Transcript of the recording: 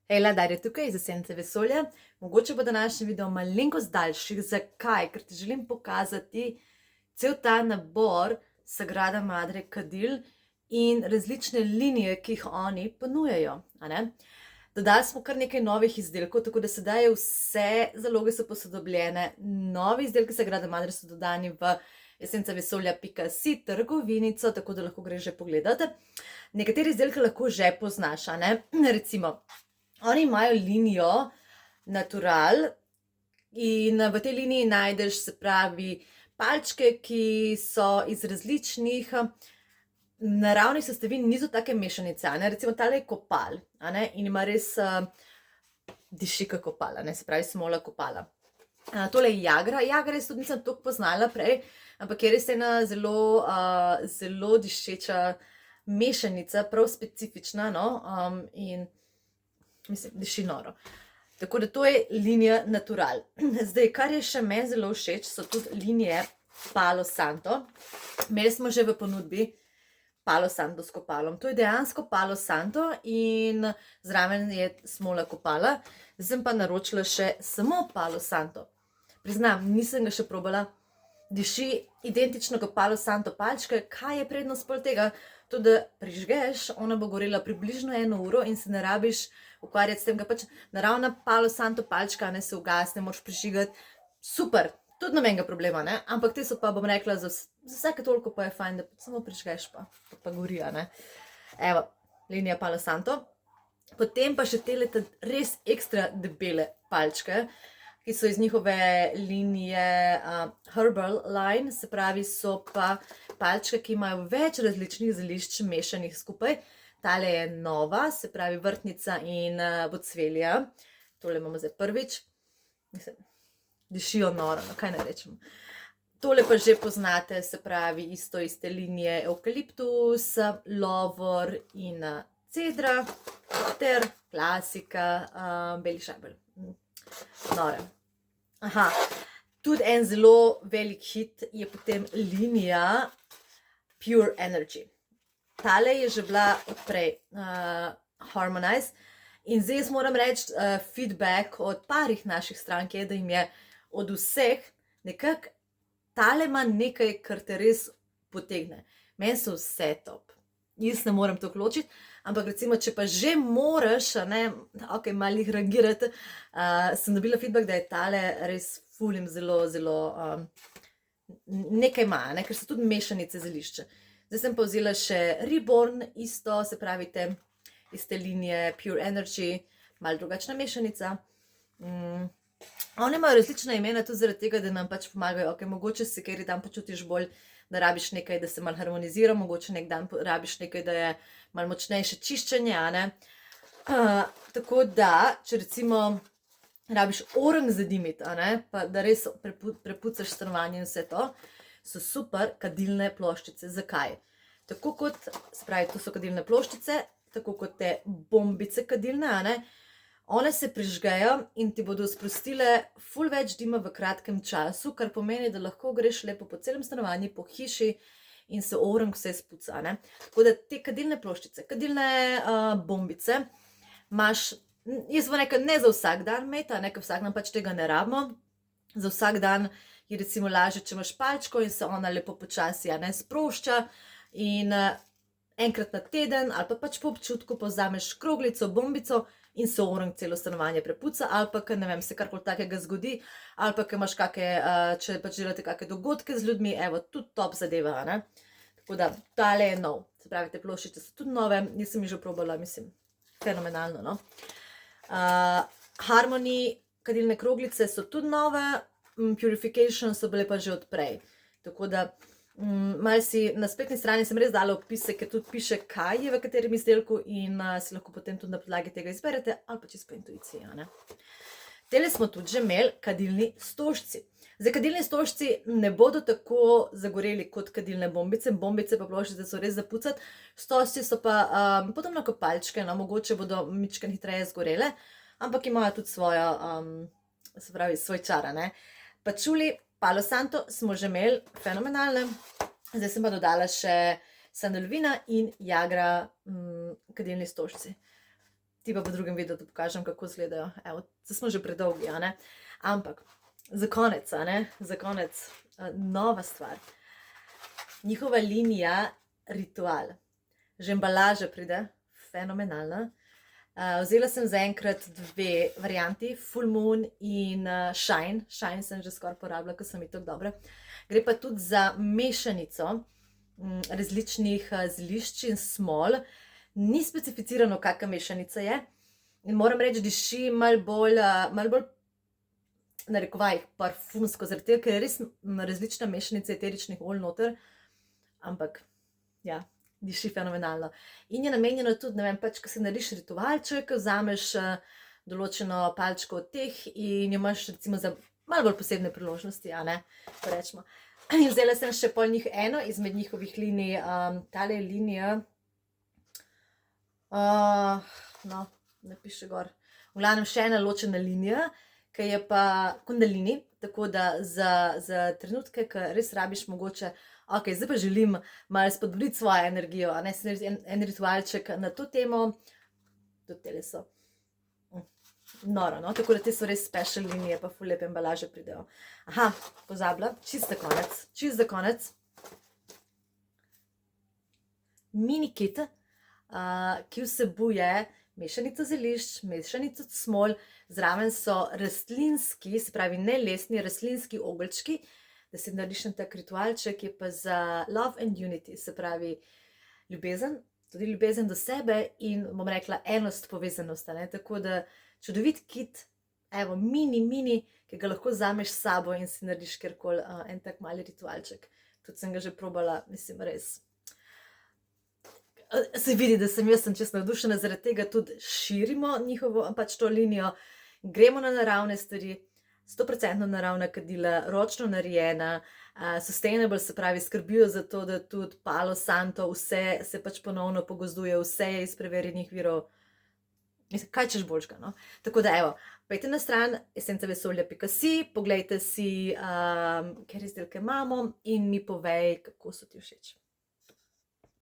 Hejla, Darja tukaj iz Esence vesolja. Mogoče bo današnji video malenkost daljši. Zakaj? Ker ti želim pokazati cel ta nabor Sagrada Madre kadil in različne linije, ki jih oni ponujajo. Dodali smo kar nekaj novih izdelkov, tako da sedaj vse zaloge so posodobljene. Novi izdelki Sagrada Madre so dodani v esencavesolja.si trgovinico, tako da lahko greš že pogledati. Nekateri izdelke lahko že poznaš, recimo. Oni imajo linijo Natural in v tej liniji najdeš, se pravi, palčke, ki so iz različnih naravnih sestavin, niso take mešanice, recimo tale je kopal, in ima res diši kot kopal, se pravi smola kopala. Tole je jagra, jagra jaz tudi nisem toliko poznala prej, ampak je res ena zelo dišeča mešanica, prav specifična, in mislim, diši noro. Tako da to je linija Natural. Zdaj, kar je še meni zelo všeč, so tudi linije Palo Santo. Imeli smo že v ponudbi Palo Santo s kopalom. To je dejansko Palo Santo in zraven je smola kopala. Zdaj sem pa naročila še samo Palo Santo. Priznam, nisem ga še probala. Diši identično kot Palo Santo palčke. Kaj je prednost pol tega? To, da prižgeš, ona bo gorela približno 1 uro in se ne rabiš ukvarjati s tem, da pač naravna Palo Santo palčka se ugasne, moraš prižigati. Super, tudi nobenega problema, ampak te so pa, bom rekla, za vsake toliko pa je fajn, da samo prižgeš pa gori, Evo, linija Palo Santo. Potem pa še tele res ekstra debele palčke, ki so iz njihove linije Herbal Line, se pravi, so pa palčke, ki imajo več različnih zelišč mešanih skupaj. Tale je nova, se pravi vrtnica in bocvelija. Tole imamo zdaj prvič. Mislim, dišijo noro, kaj ne rečem. Tole pa že poznate, se pravi isto iz te linije Eukaliptus, Lovor in Cedra ter klasika Beli šajbelj. Nore. Tudi en zelo velik hit je potem linija Pure Energy. Tale je že bila odprej Harmonize in zdaj jaz moram reči feedback od parih naših strank je, da jim je od vseh nekako tale ima nekaj, kar te res potegne. Meni so vse top. Jaz ne morem to ločiti, ampak recimo, če pa že moraš, ok, malo jih rangirati, sem dobila feedback, da je tale res ful in zelo nekaj ima, ker so tudi mešanice zelišča. Zdaj sem pa vzela še Reborn, isto, se pravi iz te linije Pure Energy, malo drugačna mešanica. One imajo različna imena tudi zaradi tega, da nam pač pomagajo, ok, mogoče se kateri dan počutiš bolj, da rabiš nekaj, da se malo harmonizira, mogoče nek dan rabiš nekaj, da je malo močnejše čiščenje, Tako da, če recimo rabiš orang zadimiti, pa da res prepucaš stanovanje in vse to, so super kadilne ploščice. Zakaj? Tako kot, se pravi, to so kadilne ploščice, tako kot te bombice kadilne, one se prižgejo in ti bodo sprostile ful več dima v kratkem času, kar pomeni, da lahko greš lepo po celem stanovanju, po hiši in se orang vse spuca, Tako da te kadilne ploščice, kadilne bombice imaš, jaz bom rekla, ne za vsak dan imeti, ker vsak dan pač tega ne rabimo. Za vsak dan je recimo lažje, če imaš palčko in se ona lepo počasi sprošča in enkrat na teden ali pa pač po občutku povzameš kroglico, bombico in se orang celo stanovanje prepuca, ali pa, ne vem, se karkoli takega zgodi, ali pa, ker imaš če pač delate kakšne dogodke z ljudmi, evo, tudi top zadeva, Tako da, tale je nov, se pravi, te ploščice so tudi nove, jaz sem jih že probala, mislim, fenomenalno, Harmony kadilne kroglice so tudi nove, Purification so bile pa že odprej, tako da malo si na spletni strani sem res dala opise, ker tudi piše, kaj je v katerem izdelku in si lahko potem tudi na podlagi tega izberete ali pa čisto po intuiciji, Tele smo tudi že imeli kadilni stožci. Zdaj, kadilni stožci ne bodo tako zagoreli kot kadilne bombice, bombice pa ploščice so res za pucati, stožci so pa podobno kot palčke, mogoče bodo mičkeno hitreje zgorele, ampak imajo tudi svojo, se pravi, svoj čar, Pačuli Palo Santo smo že imeli, fenomenalne, zdaj sem pa dodala še Sandalvina in Jagra kadilni stožci. ti pa v drugem videu da pokažem, kako izgledajo. Evo, smo že predolgi, a ne? Ampak, za konec, a ne? Za konec, nova stvar. Njihova linija Ritual. Že embalaža pride, fenomenalna. Vzela sem zaenkrat 2 varianti, Full Moon in Shine. Shine sem že skoraj porabila, ker so mi tako dobre. Gre pa tudi za mešanico različnih zelišč in smol. Ni specificirano, kakšna mešanica je. In moram reči, diši malo bolj narekovajih parfumsko, zaradi tega, ker je res različna mešanica eteričnih olj noter. Ampak, ja, diši fenomenalno. In je namenjeno tudi, ne vem, pač, ko si narediš ritualček, vzameš določeno palčko od teh in jo imaš recimo za malo bolj posebne priložnosti, a ne, ko rečemo. In vzela sem še pol njih eno izmed njihovih linij, tale linija, no, ne piše gor, v glavnem še ena ločena linija, ki je pa kundalini, tako da za trenutke, ko res rabiš mogoče, ok, zdaj pa želim malo spodbuditi svojo energijo, a ne, en ritualček na to temo, tudi tele so noro, no, tako da te so res special linije, pa ful lepe embalaže pridejo. Aha, pozabila, čist za konec, mini kit, ki vsebuje mešanico zelišč, mešanico smol, zraven so rastlinski, se pravi ne lesni, rastlinski ogeljčki, da si narediš en tak ritualček, je pa za love and unity, se pravi ljubezen, tudi ljubezen do sebe in, bom rekla, enost, povezanost, ne, tako da čudovit kit, evo, mini, ki ga lahko vzameš s sabo in si narediš kjerkoli en tak mali ritualček. Tudi sem ga že probala, mislim, res. Se vidi, da sem čisto navdušena, zaradi tega tudi širimo njihovo, pač to linijo, gremo na naravne stvari, 100% naravna kadila, ročno narejena, sustainable, se pravi, skrbijo za to, da tudi Palo Santo, vse se pač ponovno pogozduje, vse je iz preverjenih virov. Mislim, kaj češ boljšega, no? Tako da, evo, pejte na stran essencavesolja.si, poglejte si, katere izdelke imamo in mi povej, kako so ti všeč.